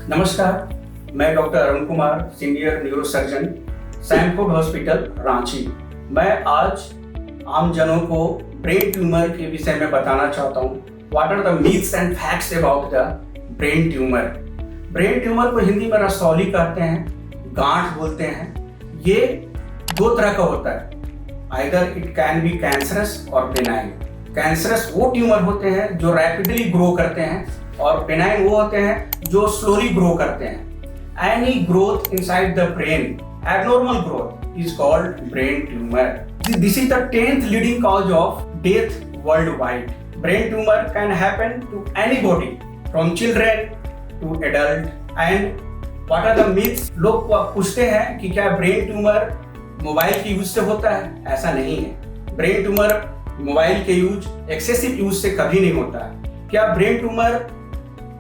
नमस्कार, मैं doctor Arun Kumar, senior neurosurgeon, Samford hospital, Ranchi. मैं आज आम जनों को ब्रेन ट्यूमर के विषय में बताना चाहता हूँ। What are the myths and facts about the brain tumour. Brain tumour को हिंदी में रसौली कहते हैं, गांठ बोलते हैं। ये दो तरह का होता है, either it can be cancerous और बेनाइन। कैंसरस वो ट्यूमर होते हैं जो रैपिडली ग्रो करते हैं, और बेनाइन वो होते हैं जो स्लोली ग्रो करते हैं। Any growth inside the brain, abnormal growth, is called brain tumor. This is the 10th leading cause of death worldwide. Brain tumor can happen to anybody, from children to adult. And what are the myths? लोग पूछते हैं कि क्या brain tumour mobile के use से होता है? ऐसा नहीं है। ब्रेन ट्यूमर मोबाइल के यूज, एक्सेसिव यूज से कभी नहीं होता है। क्या ब्रेन ट्यूमर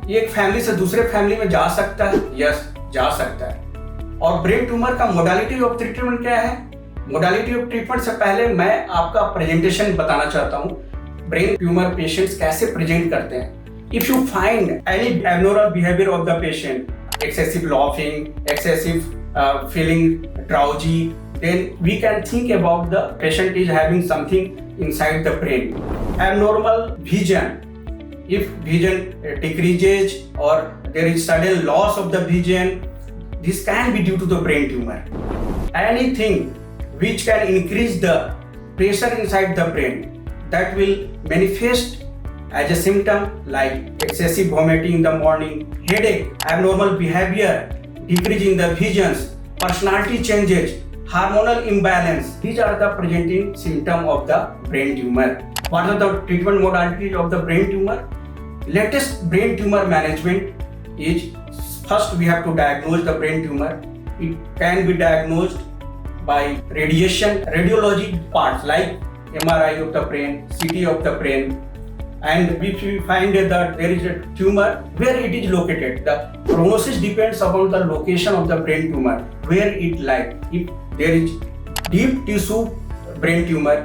एक फैमिली से दूसरे फैमिली में जा सकता है? यस, जा सकता है। और ब्रेन ट्यूमर का मोडालिटी ऑफ ट्रीटमेंट क्या है? मोडालिटी ऑफ ट्रीटमेंट से पहले मैं आपका प्रेजेंटेशन बताना चाहता हूँ। ब्रेन ट्यूमर पेशेंट्स कैसे प्रेजेंट करते हैं। If you find any abnormal behaviour of the patient, excessive laughing, excessive feeling drowsy, then we can think about the patient is having something inside the brain. Abnormal vision, if vision decreases or there is sudden loss of the vision, this can be due to the brain tumor. Anything which can increase the pressure inside the brain, that will manifest as a symptom like excessive vomiting in the morning, headache, abnormal behavior, decrease in the visions, personality changes, hormonal imbalance. These are the presenting symptom of the brain tumor. What are the treatment modalities of the brain tumor? Latest brain tumor management is, first we have to diagnose the brain tumor. It can be diagnosed by radiation, radiology parts like MRI of the brain, CT of the brain. And if we find that there is a tumor, where it is located, the prognosis depends upon the location of the brain tumor, where it lies. If there is deep tissue brain tumor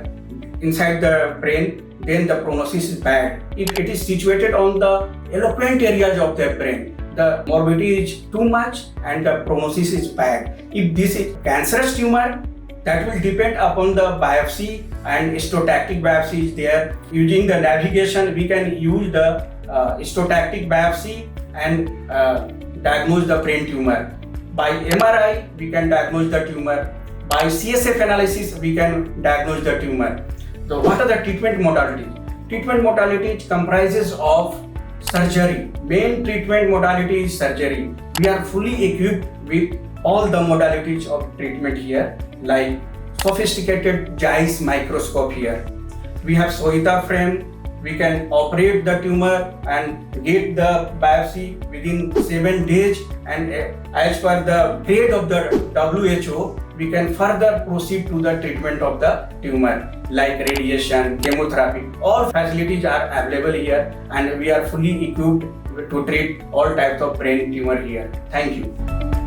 inside the brain, then the prognosis is bad. If it is situated on the eloquent areas of the brain, the morbidity is too much and the prognosis is bad. If this is cancerous tumor, that will depend upon the biopsy, and histotactic biopsy is there. Using the navigation, we can use the histotactic biopsy and diagnose the brain tumor. By MRI, we can diagnose the tumor. By CSF analysis, we can diagnose the tumor. So what are the treatment modalities? Treatment modalities comprises of surgery. Main treatment modality is surgery. We are fully equipped with all the modalities of treatment here, like sophisticated JAIS microscope here. We have Sohita frame. We can operate the tumor and get the biopsy within 7 days. And as per the grade of the WHO, we can further proceed to the treatment of the tumor, like radiation, chemotherapy. All facilities are available here, and we are fully equipped to treat all types of brain tumor here. Thank you.